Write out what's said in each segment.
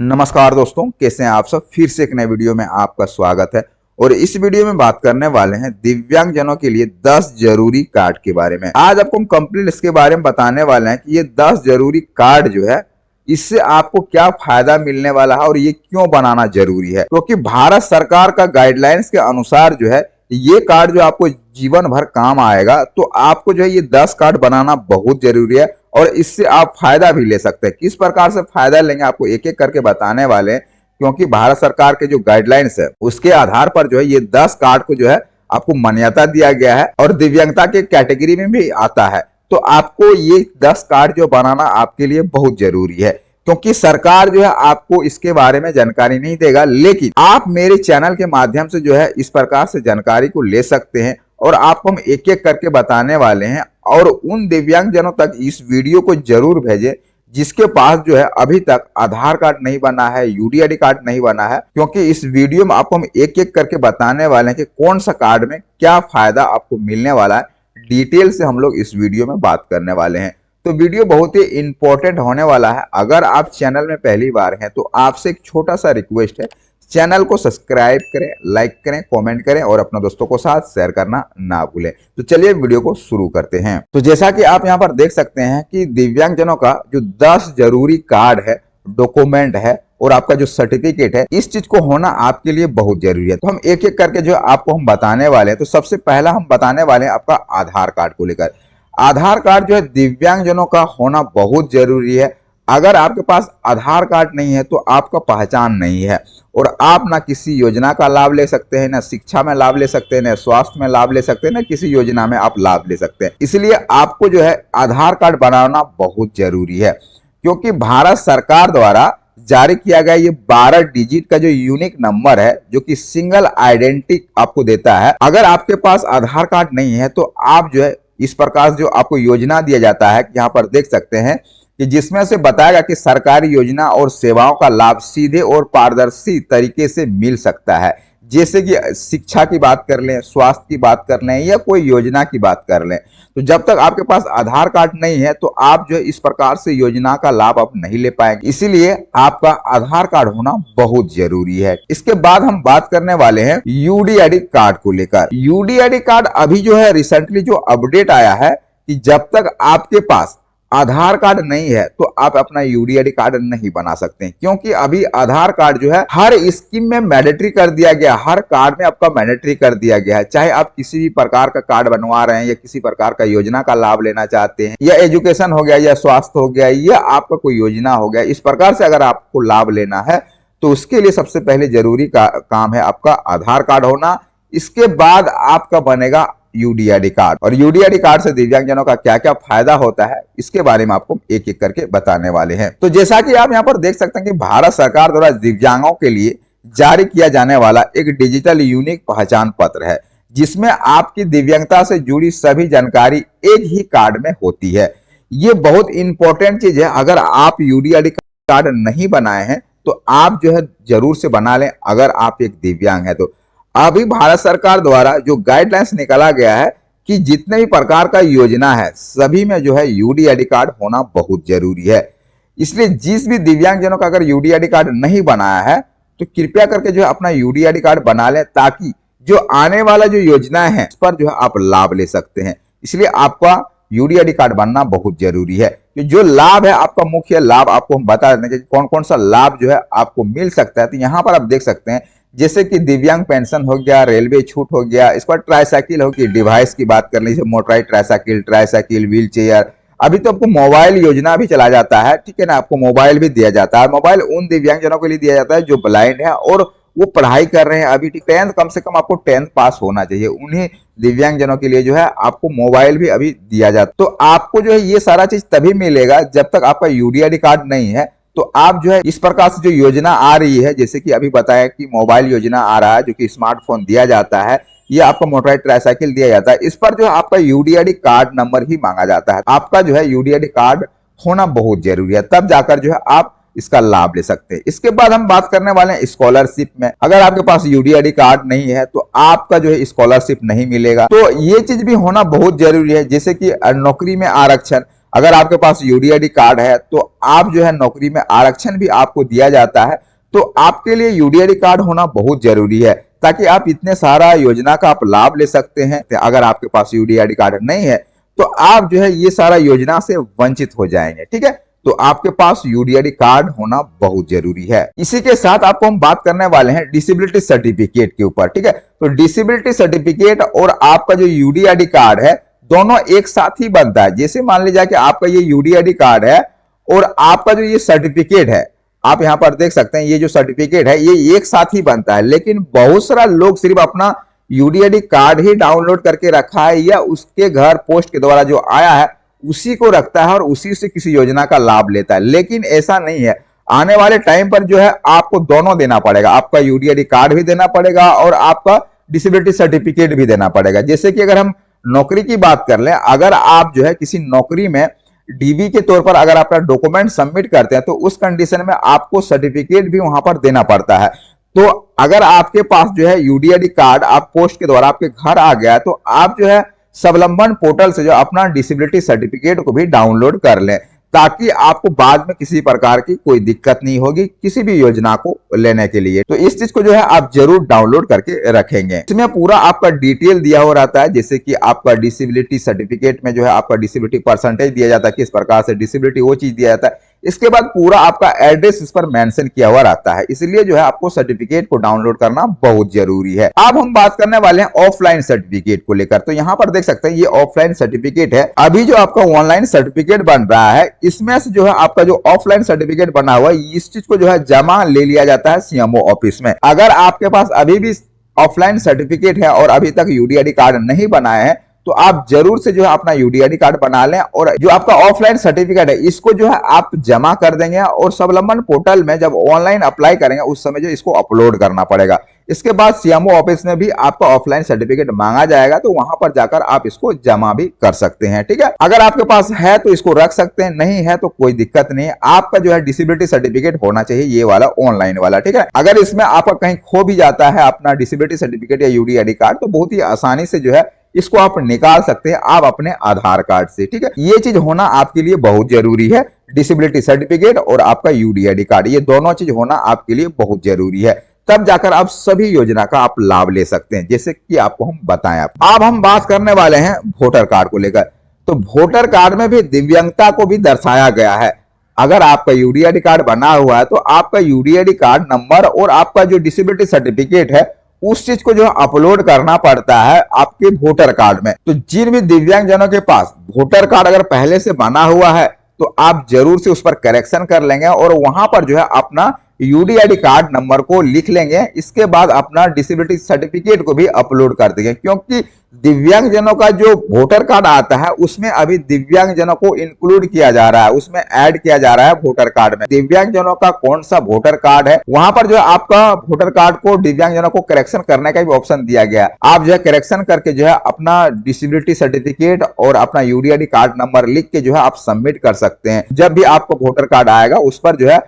नमस्कार दोस्तों, कैसे हैं आप सब। फिर से एक नए वीडियो में आपका स्वागत है। और इस वीडियो में बात करने वाले हैं दिव्यांगजनों के लिए 10 जरूरी कार्ड के बारे में। आज आपको हम कंप्लीट इसके बारे में बताने वाले हैं कि ये 10 जरूरी कार्ड जो है इससे आपको क्या फायदा मिलने वाला है और ये क्यों बनाना जरूरी है। क्योंकि भारत सरकार का गाइडलाइंस के अनुसार जो है ये कार्ड जो आपको जीवन भर काम आएगा, तो आपको जो है ये 10 कार्ड बनाना बहुत जरूरी है और इससे आप फायदा भी ले सकते हैं। किस प्रकार से फायदा लेंगे आपको एक एक करके बताने वाले हैं, क्योंकि भारत सरकार के जो गाइडलाइंस है उसके आधार पर जो है ये 10 कार्ड को जो है आपको मान्यता दिया गया है और दिव्यांगता के कैटेगरी में भी आता है। तो आपको ये 10 कार्ड जो बनाना आपके लिए बहुत जरूरी है, क्योंकि सरकार जो है आपको इसके बारे में जानकारी नहीं देगा, लेकिन आप मेरे चैनल के माध्यम से जो है इस प्रकार से जानकारी को ले सकते हैं और आपको हम एक एक करके बताने वाले हैं। और उन दिव्यांगजनों तक इस वीडियो को जरूर भेजें जिसके पास जो है अभी तक आधार कार्ड नहीं बना है, यूडीआईडी कार्ड नहीं बना है, क्योंकि इस वीडियो में आपको हम एक एक करके बताने वाले हैं कि कौन सा कार्ड में क्या फायदा आपको मिलने वाला है। डिटेल से हम लोग इस वीडियो में बात करने वाले हैं, तो वीडियो बहुत ही इंपॉर्टेंट होने वाला है। अगर आप चैनल में पहली बार हैं तो आपसे एक छोटा सा रिक्वेस्ट है, चैनल को सब्सक्राइब करें, लाइक करें, कमेंट करें और अपने दोस्तों को साथ शेयर करना ना भूलें। तो चलिए वीडियो को शुरू करते हैं। तो जैसा कि आप यहां पर देख सकते हैं कि दिव्यांगजनों का जो 10 जरूरी कार्ड है, डॉक्यूमेंट है और आपका जो सर्टिफिकेट है, इस चीज को होना आपके लिए बहुत जरूरी है। तो हम एक एक करके जो आपको हम बताने वाले हैं। तो सबसे पहला हम बताने वाले हैं आपका आधार कार्ड को लेकर। आधार कार्ड जो है दिव्यांगजनों का होना बहुत जरूरी है। अगर आपके पास आधार कार्ड नहीं है तो आपका पहचान नहीं है और आप ना किसी योजना का लाभ ले सकते हैं, ना शिक्षा में लाभ ले सकते हैं, ना स्वास्थ्य में लाभ ले सकते हैं, ना किसी योजना में आप लाभ ले सकते हैं। इसलिए आपको जो है आधार कार्ड बनाना बहुत जरूरी है, क्योंकि भारत सरकार द्वारा जारी किया गया ये 12 डिजिट का जो यूनिक नंबर है, जो कि सिंगल आइडेंटिटी आपको देता है। अगर आपके पास आधार कार्ड नहीं है तो आप जो है इस प्रकार जो आपको योजना दिया जाता है, यहाँ पर देख सकते हैं कि जिसमें से बताएगा कि सरकारी योजना और सेवाओं का लाभ सीधे और पारदर्शी तरीके से मिल सकता है। जैसे कि शिक्षा की बात कर लें, स्वास्थ्य की बात कर लें या कोई योजना की बात कर लें। तो जब तक आपके पास आधार कार्ड नहीं है तो आप जो है इस प्रकार से योजना का लाभ आप नहीं ले पाएंगे। इसीलिए आपका आधार कार्ड होना बहुत जरूरी है। इसके बाद हम बात करने वाले हैं यूडीआईडी कार्ड को लेकर। यूडीआईडी कार्ड अभी जो है रिसेंटली जो अपडेट आया है कि जब तक आपके पास आधार कार्ड नहीं है तो आप अपना यूडीआईडी कार्ड नहीं बना सकते, क्योंकि अभी आधार कार्ड जो है हर स्कीम में मैंडेटरी कर दिया गया, हर कार्ड में आपका मैंडेटरी कर दिया गया है। चाहे आप किसी भी प्रकार का कार्ड बनवा रहे हैं या किसी प्रकार का योजना का लाभ लेना चाहते हैं, या एजुकेशन हो गया, या स्वास्थ्य हो गया, या आपका कोई योजना हो गया, इस प्रकार से अगर आपको लाभ लेना है तो उसके लिए सबसे पहले जरूरी काम है आपका आधार कार्ड होना। इसके बाद आपका बनेगा यूडीआईडी कार्ड। और यूडीआईडी कार्ड से दिव्यांगजनों का क्या क्या फायदा होता है इसके बारे में आपको एक एक करके बताने वाले हैं। तो जैसा कि आप यहाँ पर देख सकते हैं कि भारत सरकार द्वारा दिव्यांगों के लिए जारी किया जाने वाला एक डिजिटल यूनिक पहचान पत्र है, जिसमें आपकी दिव्यांगता से जुड़ी सभी जानकारी एक ही कार्ड में होती है। ये बहुत इंपॉर्टेंट चीज है। अगर आप यूडीआईडी कार्ड नहीं बनाए हैं तो आप जो है जरूर से बना लें, अगर आप एक दिव्यांग है तो। अभी भारत सरकार द्वारा जो गाइडलाइंस निकाला गया है कि जितने भी प्रकार का योजना है सभी में जो है यूडीआईडी कार्ड होना बहुत जरूरी है। इसलिए जिस भी दिव्यांगजनों का अगर यूडीआईडी कार्ड नहीं बनाया है तो कृपया करके जो है अपना यूडीआईडी कार्ड बना लें, ताकि जो आने वाला जो योजना है उस पर जो है आप लाभ ले सकते हैं। इसलिए आपका यूडीआईडी कार्ड बनना बहुत जरूरी है। कि जो लाभ है आपका मुख्य लाभ आपको हम बता देते हैं कि कौन कौन सा लाभ जो है आपको मिल सकता है। तो यहाँ पर आप देख सकते हैं जैसे कि दिव्यांग पेंशन हो गया, रेलवे छूट हो गया, इस पर ट्राईसाइकिल हो गई, डिवाइस की बात कर लीजिए, मोटराइज ट्राईसाइकिल, व्हील चेयर। अभी तो आपको मोबाइल योजना भी चला जाता है, ठीक है ना, आपको मोबाइल भी दिया जाता है। मोबाइल उन दिव्यांगजनों के लिए दिया जाता है जो ब्लाइंड है और वो पढ़ाई कर रहे हैं अभी, 10th कम से कम आपको 10th पास होना चाहिए। उन्हीं दिव्यांगजनों के लिए जो है आपको मोबाइल भी अभी दिया जाता है। तो आपको जो है ये सारा चीज तभी मिलेगा जब तक आपका यूडीआईडी कार्ड नहीं है। तो आप जो है इस प्रकार से जो योजना आ रही है, जैसे कि अभी बताया कि मोबाइल योजना आ रहा है, जो कि स्मार्टफोन दिया जाता है, ये आपको मोटराइज ट्राईसाइकिल दिया जाता है, इस पर जो है आपका यूडीआईडी कार्ड नंबर ही मांगा जाता है। आपका जो है यूडीआईडी कार्ड होना बहुत जरूरी है, तब जाकर जो है आप इसका लाभ ले सकते हैं। इसके बाद हम बात करने वाले हैं स्कॉलरशिप में। अगर आपके पास यूडीआईडी कार्ड नहीं है तो आपका जो है स्कॉलरशिप नहीं मिलेगा। तो ये चीज भी होना बहुत जरूरी है, जैसे कि नौकरी में आरक्षण। अगर आपके पास यूडीआईडी कार्ड है तो आप जो है नौकरी में आरक्षण भी आपको दिया जाता है। तो आपके लिए यूडीआईडी कार्ड होना बहुत जरूरी है ताकि आप इतने सारा योजना का आप लाभ ले सकते हैं। अगर आपके पास यूडीआईडी कार्ड नहीं है तो आप जो है ये सारा योजना से वंचित हो जाएंगे। ठीक है, तो आपके पास यूडीआईडी कार्ड होना बहुत जरूरी है। इसी के साथ आपको हम बात करने वाले हैं डिसेबिलिटी सर्टिफिकेट के ऊपर। ठीक है, तो डिसेबिलिटी सर्टिफिकेट और आपका जो यूडीआईडी कार्ड है दोनों एक साथ ही बनता है। जैसे मान लीजिए कि आपका ये यूडीआईडी कार्ड है और आपका जो ये सर्टिफिकेट है, आप यहां पर देख सकते हैं ये जो सर्टिफिकेट है ये एक साथ ही बनता है। लेकिन बहुत सारा लोग सिर्फ अपना यूडीआईडी कार्ड ही डाउनलोड करके रखा है या उसके घर पोस्ट के द्वारा जो आया है उसी को रखता है और उसी से किसी योजना का लाभ लेता है। लेकिन ऐसा नहीं है, आने वाले टाइम पर जो है आपको दोनों देना पड़ेगा, आपका यूडीआईडी कार्ड भी देना पड़ेगा और आपका डिसेबिलिटी सर्टिफिकेट भी देना पड़ेगा। जैसे कि अगर हम नौकरी की बात कर लें, अगर आप जो है किसी नौकरी में डीवी के तौर पर अगर अपना डॉक्यूमेंट सबमिट करते हैं तो उस कंडीशन में आपको सर्टिफिकेट भी वहां पर देना पड़ता है। तो अगर आपके पास जो है यूडीआईडी कार्ड आप पोस्ट के द्वारा आपके घर आ गया है तो आप जो है स्वावलंबन पोर्टल से जो अपना डिसेबिलिटी सर्टिफिकेट को भी डाउनलोड कर लें ताकि आपको बाद में किसी प्रकार की कोई दिक्कत नहीं होगी किसी भी योजना को लेने के लिए। तो इस चीज को जो है आप जरूर डाउनलोड करके रखेंगे। इसमें पूरा आपका डिटेल दिया हो रहता है, जैसे कि आपका डिसेबिलिटी सर्टिफिकेट में जो है आपका डिसेबिलिटी परसेंटेज दिया जाता है, किस प्रकार से डिसेबिलिटी वो चीज दिया जाता है। इसके बाद पूरा आपका एड्रेस इस पर मेंशन किया हुआ रहता है, इसलिए जो है आपको सर्टिफिकेट को डाउनलोड करना बहुत जरूरी है। अब हम बात करने वाले हैं ऑफलाइन सर्टिफिकेट को लेकर। तो यहाँ पर देख सकते हैं ये ऑफलाइन सर्टिफिकेट है। अभी जो आपका ऑनलाइन सर्टिफिकेट बन रहा है इसमें से जो है आपका जो ऑफलाइन सर्टिफिकेट बना हुआ है इस चीज को जो है जमा ले लिया जाता है सीएमओ ऑफिस में। अगर आपके पास अभी भी ऑफलाइन सर्टिफिकेट है और अभी तक यूडीआईडी कार्ड नहीं बनाए हैं तो आप जरूर से जो है अपना यूडीआईडी कार्ड बना लें और जो आपका ऑफलाइन सर्टिफिकेट है इसको जो है आप जमा कर देंगे और स्वावलंबन पोर्टल में जब ऑनलाइन अप्लाई करेंगे उस समय जो इसको अपलोड करना पड़ेगा। इसके बाद सीएमओ ऑफिस में भी आपका ऑफलाइन सर्टिफिकेट मांगा जाएगा तो वहां पर जाकर आप इसको जमा भी कर सकते हैं। ठीक है, अगर आपके पास है तो इसको रख सकते हैं, नहीं है तो कोई दिक्कत नहीं है। आपका जो है डिसेबिलिटी सर्टिफिकेट होना चाहिए ये वाला ऑनलाइन वाला। ठीक है, अगर इसमें आपका कहीं खो भी जाता है अपना डिसेबिलिटी सर्टिफिकेट या यूडीआईडी कार्ड तो बहुत ही आसानी से जो है इसको आप निकाल सकते हैं आप अपने आधार कार्ड से। ठीक है, ये चीज होना आपके लिए बहुत जरूरी है। डिसेबिलिटी सर्टिफिकेट और आपका यूडीआईडी कार्ड ये दोनों चीज होना आपके लिए बहुत जरूरी है, तब जाकर आप सभी योजना का आप लाभ ले सकते हैं जैसे कि आपको हम बताएं। अब हम बात करने वाले हैं वोटर कार्ड को लेकर। तो वोटर कार्ड में भी दिव्यांगता को भी दर्शाया गया है। अगर आपका यूडीआईडी कार्ड बना हुआ है तो आपका यूडीआईडी कार्ड नंबर और आपका जो डिसेबिलिटी सर्टिफिकेट है उस चीज को जो अपलोड करना पड़ता है आपके वोटर कार्ड में। तो जिन भी दिव्यांग जनों के पास वोटर कार्ड अगर पहले से बना हुआ है तो आप जरूर से उस पर करेक्शन कर लेंगे और वहां पर जो है अपना यूडीआईडी कार्ड नंबर को लिख लेंगे। इसके बाद अपना डिसेबिलिटी सर्टिफिकेट को भी अपलोड कर देंगे, क्योंकि दिव्यांग जनों का जो वोटर कार्ड आता है उसमें अभी दिव्यांग जनों को इंक्लूड किया जा रहा है, उसमें ऐड किया जा रहा है वोटर कार्ड में। दिव्यांग जनों का कौन सा वोटर कार्ड है वहां पर जो है आपका वोटर कार्ड को दिव्यांग जनों को करेक्शन करने का भी ऑप्शन दिया गया है। आप जो है करेक्शन करके जो है अपना डिसेबिलिटी सर्टिफिकेट और अपना यूडीआईडी कार्ड नंबर लिख के जो है आप सबमिट कर सकते हैं। जब भी आपको वोटर कार्ड आएगा उस पर जो है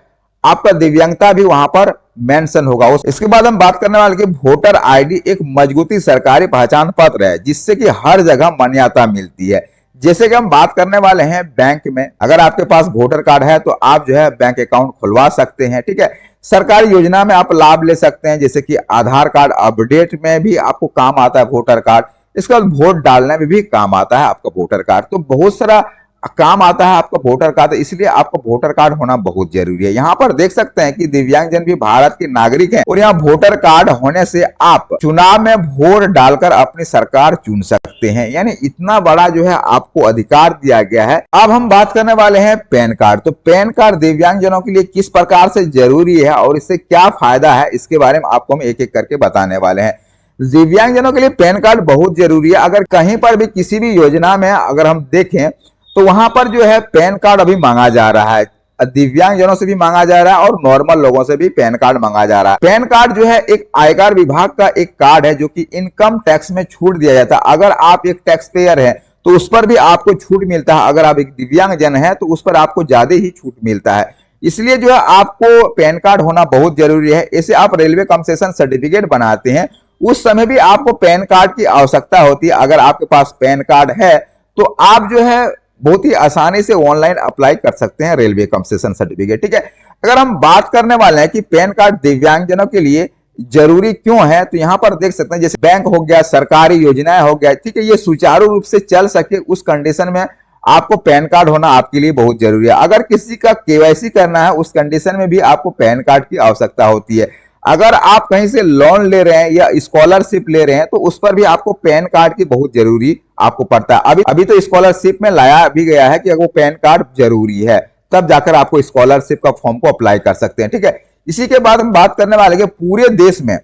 आपका दिव्यांगता भी वहां पर मेंशन होगा। इसके बाद हम बात करने वाले कि वोटर आईडी एक मजबूती सरकारी पहचान पत्र है जिससे कि हर जगह मान्यता मिलती है। जैसे कि हम बात करने वाले हैं बैंक में, अगर आपके पास वोटर कार्ड है तो आप जो है बैंक अकाउंट खुलवा सकते हैं। ठीक है, सरकारी योजना में आप लाभ ले सकते हैं, जैसे कि आधार कार्ड अपडेट में भी आपको काम आता है वोटर कार्ड। इसके बाद वोट डालने में भी काम आता है आपका वोटर कार्ड। तो बहुत सारा काम आता है आपका वोटर कार्ड, इसलिए आपका वोटर कार्ड होना बहुत जरूरी है। यहाँ पर देख सकते हैं कि दिव्यांगजन भी भारत के नागरिक हैं और यहाँ वोटर कार्ड होने से आप चुनाव में वोट डालकर अपनी सरकार चुन सकते हैं। यानी इतना बड़ा जो है आपको अधिकार दिया गया है। अब हम बात करने वाले हैं पैन कार्ड। तो पैन कार्ड दिव्यांगजनों के लिए किस प्रकार से जरूरी है और इससे क्या फायदा है इसके बारे में आपको हम एक एक करके बताने वाले हैं। दिव्यांगजनों के लिए पैन कार्ड बहुत जरूरी है। अगर कहीं पर भी किसी भी योजना में अगर हम देखें तो वहां पर जो है पैन कार्ड अभी मांगा जा रहा है, दिव्यांग जनों से भी मांगा जा रहा है और नॉर्मल लोगों से भी पैन कार्ड मांगा जा रहा है। पैन कार्ड जो है एक आयकर विभाग का एक कार्ड है जो कि इनकम टैक्स में छूट दिया जाता है। अगर आप एक टैक्स पेयर है तो उस पर भी आपको छूट मिलता है, अगर आप एक दिव्यांग जन है तो उस पर आपको ज्यादा ही छूट मिलता है। इसलिए जो है आपको पैन कार्ड होना बहुत जरूरी है। ऐसे आप रेलवे कंसेशन सर्टिफिकेट बनाते हैं उस समय भी आपको पैन कार्ड की आवश्यकता होती है। अगर आपके पास पैन कार्ड है तो आप जो है बहुत ही आसानी से ऑनलाइन अप्लाई कर सकते हैं रेलवे कंसेशन सर्टिफिकेट। ठीक है, अगर हम बात करने वाले हैं कि पैन कार्ड दिव्यांगजनों के लिए जरूरी क्यों है, तो यहां पर देख सकते हैं जैसे बैंक हो गया, सरकारी योजनाएं हो गया, ठीक है, ये सुचारू रूप से चल सके उस कंडीशन में आपको पैन कार्ड होना आपके लिए बहुत जरूरी है। अगर किसी का केवाईसी करना है उस कंडीशन में भी आपको पैन कार्ड की आवश्यकता होती है। अगर आप कहीं से लोन ले रहे हैं या स्कॉलरशिप ले रहे हैं तो उस पर भी आपको पैन कार्ड की बहुत जरूरी आपको पड़ता है। अभी तो स्कॉलरशिप में लाया भी गया है कि वो पैन कार्ड जरूरी है, तब जाकर आपको स्कॉलरशिप का फॉर्म को अप्लाई कर सकते हैं। ठीक है, इसी के बाद हम बात करने वाले कि पूरे देश में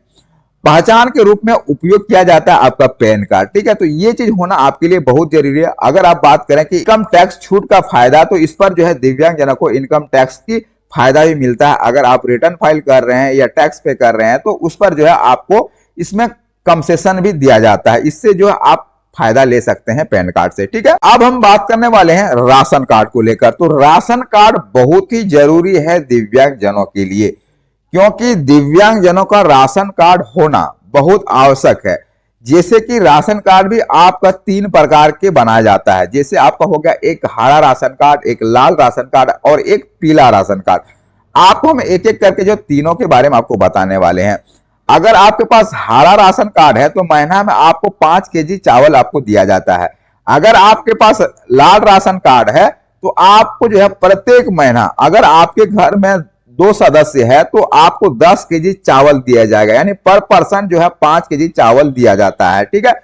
पहचान के रूप में उपयोग किया जाता है आपका पैन कार्ड। ठीक है, तो ये चीज होना आपके लिए बहुत जरूरी है। अगर आप बात करें कि इनकम टैक्स छूट का फायदा, तो इस पर जो है दिव्यांगजनों को इनकम टैक्स की फायदा भी मिलता है। अगर आप रिटर्न फाइल कर रहे हैं या टैक्स पे कर रहे हैं तो उस पर जो है आपको इसमें कंसेशन भी दिया जाता है। इससे जो है आप फायदा ले सकते हैं पैन कार्ड से। ठीक है, अब हम बात करने वाले हैं राशन कार्ड को लेकर। तो राशन कार्ड बहुत ही जरूरी है दिव्यांगजनों के लिए, क्योंकि दिव्यांगजनों का राशन कार्ड होना बहुत आवश्यक है। जैसे कि राशन कार्ड भी आपका 3 प्रकार के बनाया जाता है। जैसे आपका हो गया एक हरा राशन कार्ड, एक लाल राशन कार्ड और एक पीला राशन कार्ड। आपको हम एक एक करके जो तीनों के बारे में आपको बताने वाले हैं। अगर आपके पास हरा राशन कार्ड है तो महीना में आपको 5 केजी चावल आपको दिया जाता है। अगर आपके पास लाल राशन कार्ड है तो आपको जो है प्रत्येक महीना, अगर आपके घर में 2 सदस्य है तो आपको 10 केजी चावल दिया जाएगा, यानी पर पर्सन जो है 5 केजी चावल दिया जाता है। ठीक है,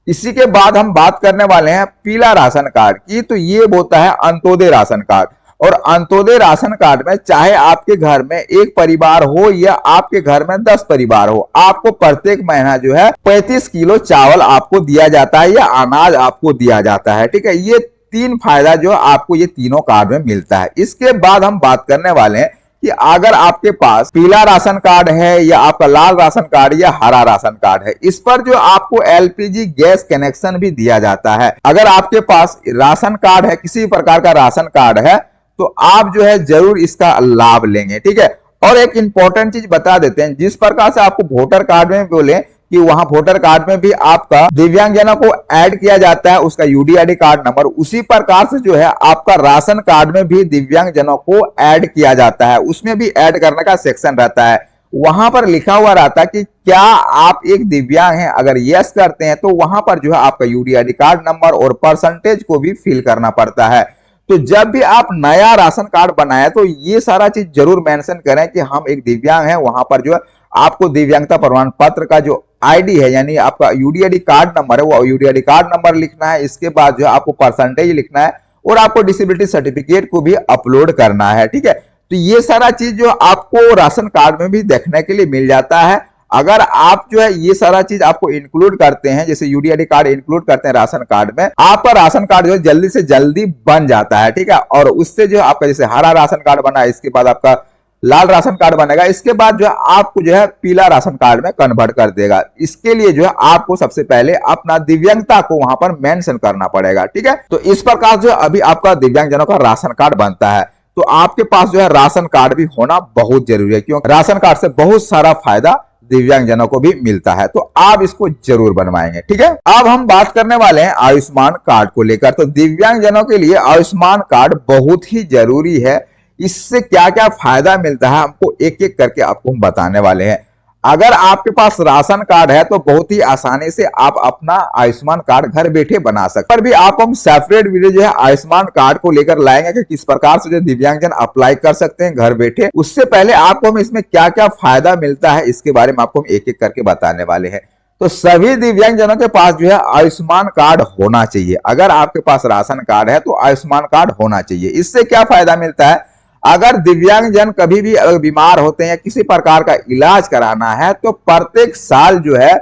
इसी के बाद हम बात करने वाले हैं पीला राशन कार्ड की। तो ये होता है अंत्योदय राशन कार्ड। और अंत्योदय राशन कार्ड में चाहे आपके घर में एक परिवार हो या आपके घर में 10 परिवार हो, आपको प्रत्येक महीना जो है 35 किलो चावल आपको दिया जाता है या अनाज आपको दिया जाता है। ठीक है, ये 3 फायदा जो आपको ये तीनों कार्ड में मिलता है। इसके बाद हम बात करने वाले हैं कि अगर आपके पास पीला राशन कार्ड है या आपका लाल राशन कार्ड या हरा राशन कार्ड है, इस पर जो आपको एलपीजी गैस कनेक्शन भी दिया जाता है। अगर आपके पास राशन कार्ड है, किसी प्रकार का राशन कार्ड है, तो आप जो है जरूर इसका लाभ लेंगे। ठीक है, और एक इंपॉर्टेंट चीज बता देते हैं, जिस प्रकार से आपको वोटर कार्ड में बोले कि वहां वोटर कार्ड में भी आपका दिव्यांगजनों को ऐड किया जाता है उसका यूडीआईडी कार्ड नंबर, उसी प्रकार से जो है आपका राशन कार्ड में भी दिव्यांगजनों को ऐड किया जाता है। उसमें भी ऐड करने का सेक्शन रहता है, वहां पर लिखा हुआ रहता है कि क्या आप एक दिव्यांग हैं। अगर यस करते हैं तो वहां पर जो है आपका यूडीआईडी कार्ड नंबर और परसेंटेज को भी फिल करना पड़ता है। तो जब भी आप नया राशन कार्ड बनाए तो ये सारा चीज जरूर मेंशन करें कि हम एक दिव्यांग हैं। वहां पर जो है आपको दिव्यांगता प्रमाण पत्र का जो आईडी है, यानी आपका यूडीआईडी कार्ड नंबर है, वो यूडीआईडी कार्ड नंबर लिखना है। इसके बाद जो है आपको परसेंटेज लिखना है और आपको डिसेबिलिटी सर्टिफिकेट को भी अपलोड करना है। ठीक है, तो ये सारा चीज जो आपको राशन कार्ड में भी देखने के लिए मिल जाता है। अगर आप जो है ये सारा चीज आपको इंक्लूड करते हैं, जैसे यूडीआईडी कार्ड इंक्लूड करते हैं राशन कार्ड में, आपका राशन कार्ड जो है जल्दी से जल्दी बन जाता है। ठीक है, और उससे जो आपका जैसे हरा राशन कार्ड बना, इसके बाद आपका लाल राशन कार्ड बनेगा, इसके बाद जो है आपको जो है पीला राशन कार्ड में कन्वर्ट कर देगा। इसके लिए जो है आपको सबसे पहले अपना दिव्यांगता को वहां पर मेंशन करना पड़ेगा। ठीक है, तो इस प्रकार जो अभी आपका दिव्यांगजनों का राशन कार्ड बनता है। तो आपके पास जो है राशन कार्ड भी होना बहुत जरूरी है, क्योंकि राशन कार्ड से बहुत सारा फायदा दिव्यांगजनों को भी मिलता है। तो आप इसको जरूर बनवाएंगे। ठीक है, अब हम बात करने वाले हैं आयुष्मान कार्ड को लेकर। तो दिव्यांगजनों के लिए आयुष्मान कार्ड बहुत ही जरूरी है। इससे क्या क्या फायदा मिलता है हमको एक एक करके आपको हम बताने वाले हैं। अगर आपके पास राशन कार्ड है तो बहुत ही आसानी से आप अपना आयुष्मान कार्ड घर बैठे बना सकते हैं। पर भी आपको हम सेपरेट वीडियो जो है आयुष्मान कार्ड को लेकर लाएंगे कि किस प्रकार से जो दिव्यांगजन अप्लाई कर सकते हैं घर बैठे। उससे पहले आपको हम इसमें क्या क्या फायदा मिलता है इसके बारे में आपको हम एक एक करके बताने वाले हैं। तो सभी दिव्यांगजनों के पास जो है आयुष्मान कार्ड होना चाहिए। अगर आपके पास राशन कार्ड है तो आयुष्मान कार्ड होना चाहिए। इससे क्या फायदा मिलता है, अगर दिव्यांगजन कभी भी अगर बीमार होते हैं या किसी प्रकार का इलाज कराना है तो प्रत्येक साल जो है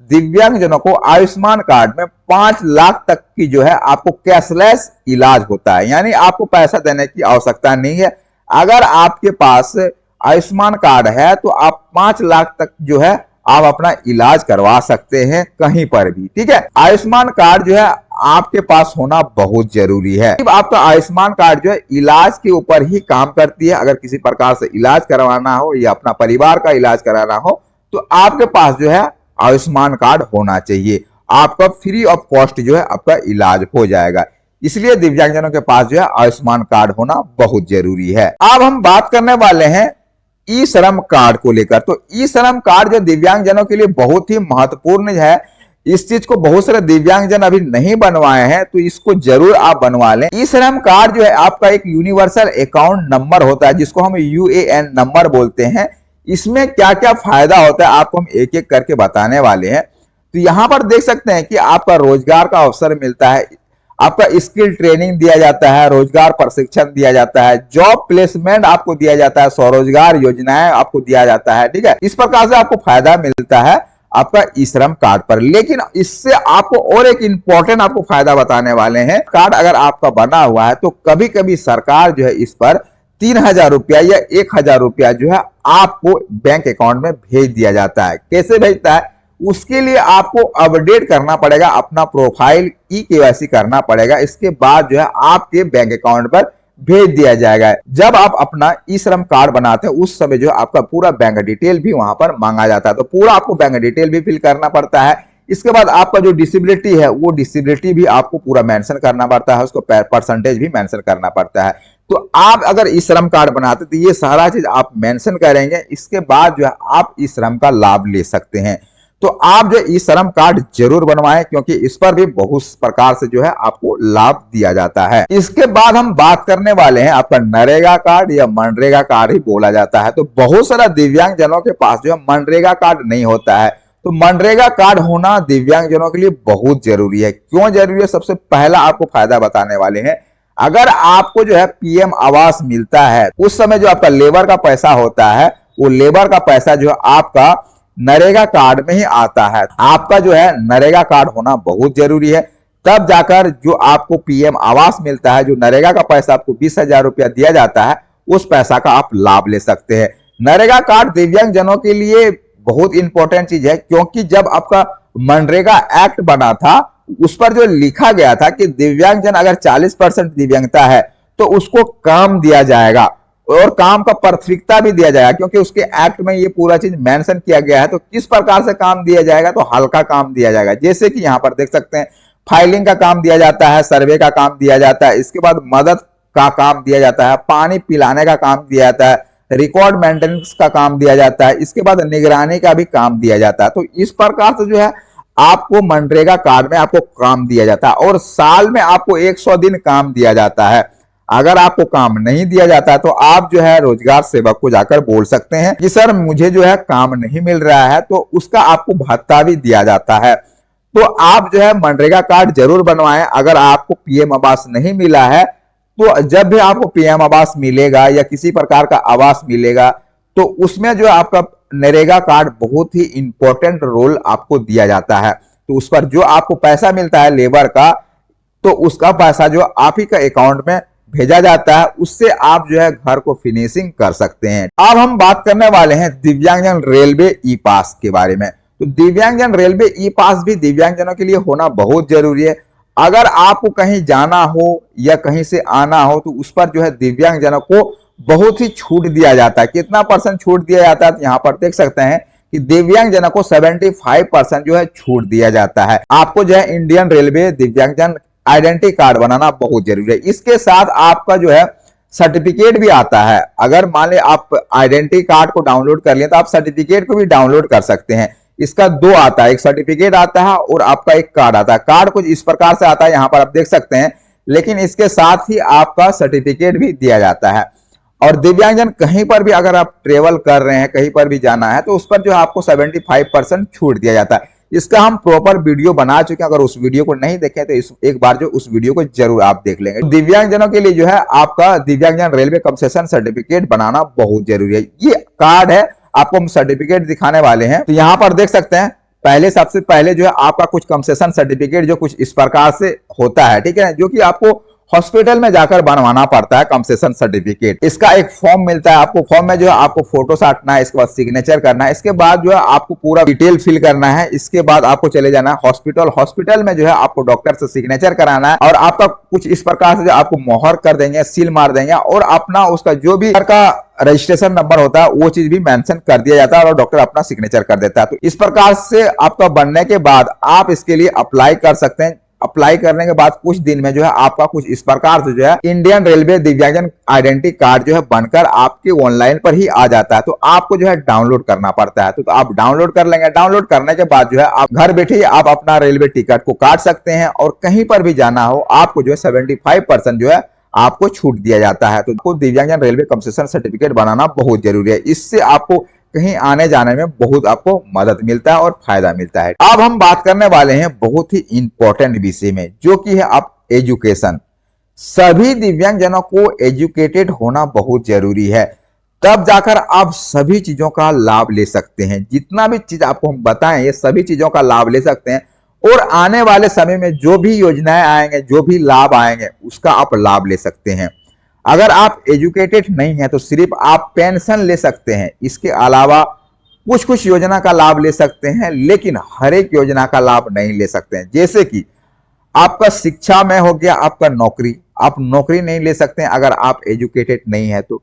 दिव्यांगजनों को आयुष्मान कार्ड में 5 लाख तक की जो है आपको कैशलेस इलाज होता है, यानी आपको पैसा देने की आवश्यकता नहीं है। अगर आपके पास आयुष्मान कार्ड है तो आप 5 लाख तक जो है आप अपना इलाज करवा सकते हैं कहीं पर भी। ठीक है, आयुष्मान कार्ड जो है आपके पास होना बहुत जरूरी है। आपका आयुष्मान कार्ड जो है इलाज के ऊपर ही काम करती है। अगर किसी प्रकार से इलाज करवाना हो या अपना परिवार का इलाज कराना हो तो आपके पास जो है आयुष्मान कार्ड होना चाहिए। आपका फ्री ऑफ कॉस्ट जो है आपका इलाज हो जाएगा। इसलिए दिव्यांगजनों के पास जो है आयुष्मान कार्ड होना बहुत जरूरी है। अब हम बात करने वाले हैं ई श्रम कार्ड को लेकर। तो ई श्रम कार्ड जो दिव्यांगजनों के लिए बहुत ही महत्वपूर्ण है, इस चीज को बहुत सारे दिव्यांगजन अभी नहीं बनवाए हैं, तो इसको जरूर आप बनवा लें। ई श्रम कार्ड जो है आपका एक यूनिवर्सल अकाउंट नंबर होता है, जिसको हम यूएएन नंबर बोलते हैं। इसमें क्या क्या फायदा होता है आपको हम एक एक करके बताने वाले हैं। तो यहां पर देख सकते हैं कि आपका रोजगार का अवसर मिलता है, आपका स्किल ट्रेनिंग दिया जाता है, रोजगार प्रशिक्षण दिया जाता है, जॉब प्लेसमेंट आपको दिया जाता है, स्वरोजगार योजनाएं आपको दिया जाता है। ठीक है, इस प्रकार से आपको फायदा मिलता है आपका ई श्रम कार्ड पर। लेकिन इससे आपको और एक इंपॉर्टेंट आपको फायदा बताने वाले हैं। कार्ड अगर आपका बना हुआ है तो कभी कभी सरकार जो है इस पर 3000 रुपया या 1000 रुपया जो है आपको बैंक अकाउंट में भेज दिया जाता है। कैसे भेजता है, उसके लिए आपको अपडेट करना पड़ेगा, अपना प्रोफाइल ई केवाईसी करना पड़ेगा, इसके बाद जो है आपके बैंक अकाउंट पर भेज दिया जाएगा। जब आप अपना ई श्रम कार्ड बनाते हैं उस समय जो आपका पूरा बैंक डिटेल भी वहां पर मांगा जाता है, तो पूरा आपको बैंक डिटेल भी फिल करना पड़ता है। इसके बाद आपका जो डिसेबिलिटी है वो डिसेबिलिटी भी आपको पूरा मेंशन करना पड़ता है, उसको परसेंटेज भी मेंशन करना पड़ता है। तो आप अगर ई श्रम कार्ड बनाते तो ये सारा चीज आप मेंशन करेंगे, इसके बाद जो है आप ई श्रम का लाभ ले सकते हैं। तो आप जो ई श्रम कार्ड जरूर बनवाएं, क्योंकि इस पर भी बहुत प्रकार से जो है आपको लाभ दिया जाता है। इसके बाद हम बात करने वाले हैं आपका नरेगा कार्ड या मनरेगा कार्ड ही बोला जाता है। तो बहुत सारा दिव्यांगजनों के पास जो है मनरेगा कार्ड नहीं होता है, तो मनरेगा कार्ड होना दिव्यांगजनों के लिए बहुत जरूरी है। क्यों जरूरी है, सबसे पहला आपको फायदा बताने वाले हैं। अगर आपको जो है पीएम आवास मिलता है, उस समय जो आपका लेबर का पैसा होता है, वो लेबर का पैसा जो है आपका नरेगा कार्ड में ही आता है। आपका जो है नरेगा कार्ड होना बहुत जरूरी है, तब जाकर जो आपको पीएम आवास मिलता है, जो नरेगा का पैसा आपको 20,000 रुपया दिया जाता है, उस पैसा का आप लाभ ले सकते हैं। नरेगा कार्ड दिव्यांगजनों के लिए बहुत इंपॉर्टेंट चीज है, क्योंकि जब आपका मनरेगा एक्ट बना था उस पर जो लिखा गया था कि दिव्यांगजन अगर 40% दिव्यांगता है तो उसको काम दिया जाएगा और काम का प्राथमिकता भी दिया जाएगा, क्योंकि उसके एक्ट में ये पूरा चीज मेंशन किया गया है। तो किस प्रकार से काम दिया जाएगा, तो हल्का काम दिया जाएगा। जैसे कि यहां पर देख सकते हैं फाइलिंग का काम दिया जाता है, सर्वे का काम दिया जाता है, इसके बाद मदद का काम दिया जाता है, पानी पिलाने का काम दिया जाता है, रिकॉर्ड मेंटेनेंस का काम दिया जाता है, इसके बाद निगरानी का भी काम दिया जाता है। तो इस प्रकार से जो है आपको मनरेगा कार्ड में आपको काम दिया जाता है और साल में आपको 100 दिन काम दिया जाता है। अगर आपको काम नहीं दिया जाता तो आप जो है रोजगार सेवक को जाकर बोल सकते हैं कि सर मुझे जो है काम नहीं मिल रहा है, तो उसका आपको भत्ता भी दिया जाता है। तो आप जो है मनरेगा कार्ड जरूर बनवाएं। अगर आपको पीएम आवास नहीं मिला है तो जब भी आपको पीएम आवास मिलेगा या किसी प्रकार का आवास मिलेगा तो उसमें जो आपका नरेगा कार्ड बहुत ही इंपॉर्टेंट रोल आपको दिया जाता है। तो उस पर जो आपको पैसा मिलता है लेबर का, तो उसका पैसा जो आप ही का अकाउंट में भेजा जाता है, उससे आप जो है घर को फिनिशिंग कर सकते हैं। अब हम बात करने वाले हैं दिव्यांगजन रेलवे ई पास के बारे में। तो दिव्यांगजन रेलवे ई पास भी दिव्यांगजनों के लिए होना बहुत जरूरी है। अगर आपको कहीं जाना हो या कहीं से आना हो तो उस पर जो है दिव्यांगजनों को बहुत ही छूट दिया जाता है। कितना % छूट दिया जाता है, तो यहाँ पर देख सकते हैं कि दिव्यांगजनों को 75% जो है छूट दिया जाता है। आपको जो है इंडियन रेलवे दिव्यांगजन आइडेंटिटी कार्ड बनाना बहुत जरूरी है। इसके साथ आपका जो है सर्टिफिकेट भी आता है। अगर मान ले आप आइडेंटिटी कार्ड को डाउनलोड कर लिए तो आप सर्टिफिकेट को भी डाउनलोड कर सकते हैं। इसका 2 आता है, एक सर्टिफिकेट आता है और आपका एक कार्ड आता है। कार्ड कुछ इस प्रकार से आता है, यहाँ पर आप देख सकते हैं, लेकिन इसके साथ ही आपका सर्टिफिकेट भी दिया जाता है। और दिव्यांगजन कहीं पर भी अगर आप ट्रेवल कर रहे हैं, कहीं पर भी जाना है, तो उस पर जो है आपको 75% छूट दिया जाता है। इसका हम प्रॉपर वीडियो बना चुके हैं, अगर उस वीडियो को नहीं देखे तो एक बार जो उस वीडियो को जरूर आप देख लेंगे। दिव्यांगजनों के लिए जो है आपका दिव्यांगजन रेलवे कंसेशन सर्टिफिकेट बनाना बहुत जरूरी है। ये कार्ड है, आपको हम सर्टिफिकेट दिखाने वाले हैं। तो यहाँ पर देख सकते हैं, पहले सबसे पहले जो है आपका कुछ कंसेशन सर्टिफिकेट जो कुछ इस प्रकार से होता है, ठीक है, जो कि आपको हॉस्पिटल में जाकर बनवाना पड़ता है कंसेशन सर्टिफिकेट। इसका एक फॉर्म मिलता है आपको, फॉर्म में जो है आपको फोटो साटना है, इसके बाद सिग्नेचर करना है, इसके बाद जो है आपको पूरा डिटेल फिल करना है। इसके बाद आपको चले जाना है हॉस्पिटल, हॉस्पिटल में जो है आपको डॉक्टर से सिग्नेचर कराना है और आपका कुछ इस प्रकार से जो आपको मोहर कर देंगे, सील मार देंगे और अपना उसका जो भी का रजिस्ट्रेशन नंबर होता है वो चीज भी मेंशन कर दिया जाता है और डॉक्टर अपना सिग्नेचर कर देता है। तो इस प्रकार से आपका बनने के बाद आप इसके लिए अप्लाई कर सकते हैं। अप्लाई करने के बाद कुछ दिन में जो है आपका कुछ इस प्रकार से जो है इंडियन रेलवे दिव्यांगजन आइडेंटिटी कार्ड जो है बनकर आपके ऑनलाइन पर ही आ जाता है। तो आपको जो है डाउनलोड करना पड़ता है, तो आप डाउनलोड कर लेंगे। डाउनलोड करने के बाद जो है आप घर बैठे ही आप अपना रेलवे टिकट को काट सकते हैं और कहीं पर भी जाना हो आपको जो है 75% जो है आपको छूट दिया जाता है। तो आपको दिव्यांगजन रेलवे कंसेशन सर्टिफिकेट बनाना बहुत जरूरी है, इससे आपको कहीं आने जाने में बहुत आपको मदद मिलता है और फायदा मिलता है। अब हम बात करने वाले हैं बहुत ही इंपॉर्टेंट विषय में, जो कि है आप एजुकेशन। सभी दिव्यांगजनों को एजुकेटेड होना बहुत जरूरी है, तब जाकर आप सभी चीजों का लाभ ले सकते हैं। जितना भी चीज आपको हम बताएं ये सभी चीजों का लाभ ले सकते हैं और आने वाले समय में जो भी योजनाएं आएंगे, जो भी लाभ आएंगे, उसका आप लाभ ले सकते हैं। अगर आप एजुकेटेड नहीं है तो सिर्फ आप पेंशन ले सकते हैं, इसके अलावा कुछ कुछ योजना का लाभ ले सकते हैं, लेकिन हर एक योजना का लाभ नहीं ले सकते हैं। जैसे कि आपका शिक्षा में हो गया, आपका नौकरी, आप नौकरी नहीं ले सकते हैं अगर आप एजुकेटेड नहीं है तो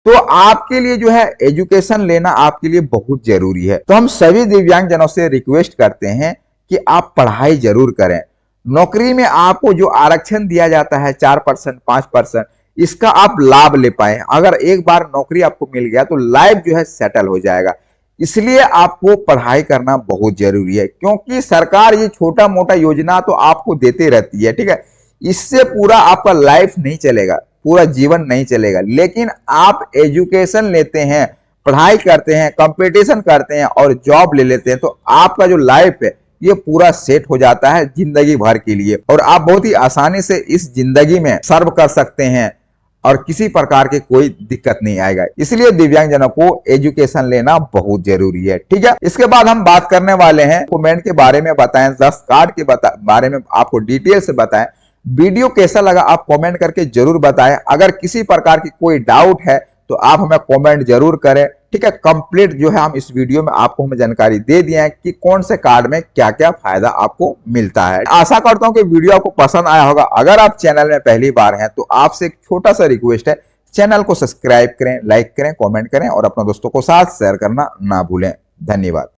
आपके लिए जो है एजुकेशन लेना आपके लिए बहुत जरूरी है। तो हम सभी दिव्यांगजनों से रिक्वेस्ट करते हैं कि आप पढ़ाई जरूर करें। नौकरी में आपको जो आरक्षण दिया जाता है 4%, 5%, इसका आप लाभ ले पाए। अगर एक बार नौकरी आपको मिल गया तो लाइफ जो है सेटल हो जाएगा। इसलिए आपको पढ़ाई करना बहुत जरूरी है, क्योंकि सरकार ये छोटा मोटा योजना तो आपको देते रहती है, ठीक है। इससे पूरा आपका लाइफ नहीं चलेगा, पूरा जीवन नहीं चलेगा। लेकिन आप एजुकेशन लेते हैं, पढ़ाई करते हैं, कंपटीशन करते हैं और जॉब ले लेते हैं, तो आपका जो लाइफ है ये पूरा सेट हो जाता है जिंदगी भर के लिए, और आप बहुत ही आसानी से इस जिंदगी में सर्व कर सकते हैं और किसी प्रकार की कोई दिक्कत नहीं आएगा। इसलिए दिव्यांगजनों को एजुकेशन लेना बहुत जरूरी है, ठीक है। इसके बाद हम बात करने वाले हैं डॉक्यूमेंट के बारे में बताएं, 10 कार्ड के बारे में आपको डिटेल से बताएं। वीडियो कैसा लगा आप कमेंट करके जरूर बताएं। अगर किसी प्रकार की कोई डाउट है तो आप हमें कमेंट जरूर करें, ठीक है। कंप्लीट जो है हम इस वीडियो में आपको हमें जानकारी दे दिए हैं कि कौन से कार्ड में क्या क्या फायदा आपको मिलता है। आशा करता हूं कि वीडियो आपको पसंद आया होगा। अगर आप चैनल में पहली बार हैं तो आपसे एक छोटा सा रिक्वेस्ट है, चैनल को सब्सक्राइब करें, लाइक करें, कमेंट करें और अपने दोस्तों को साथ शेयर करना ना भूलें। धन्यवाद।